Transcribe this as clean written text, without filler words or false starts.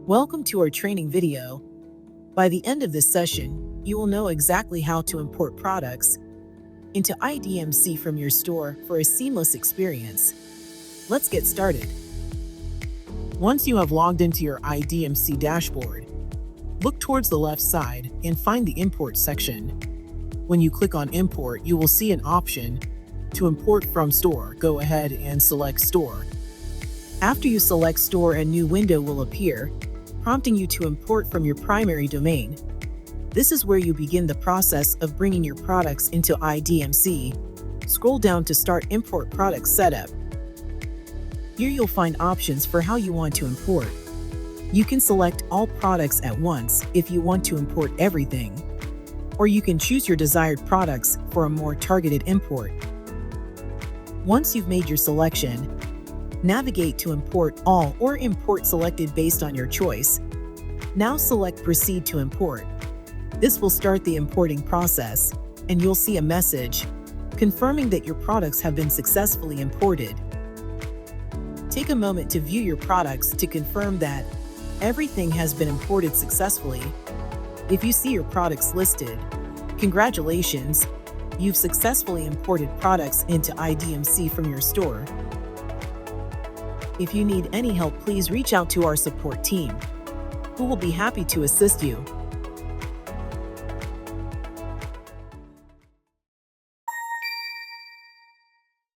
Welcome to our training video. By the end of this session, you will know exactly how to import products into IDMC from your store for a seamless experience. Let's get started. Once you have logged into your IDMC dashboard, look towards the left side and find the Import section. When you click on Import, you will see an option to import from store. Go ahead and select Store. After you select Store, a new window will appear, prompting you to import from your primary domain. This is where you begin the process of bringing your products into IDMC. Scroll down to Start Import Product Setup. Here you'll find options for how you want to import. You can select all products at once if you want to import everything, or you can choose your desired products for a more targeted import. Once you've made your selection, navigate to Import All or Import Selected based on your choice. Now select Proceed to Import. This will start the importing process, and you'll see a message confirming that your products have been successfully imported. Take a moment to view your products to confirm that everything has been imported successfully. If you see your products listed, congratulations, you've successfully imported products into IDMC from your store. If you need any help, please reach out to our support team, who will be happy to assist you.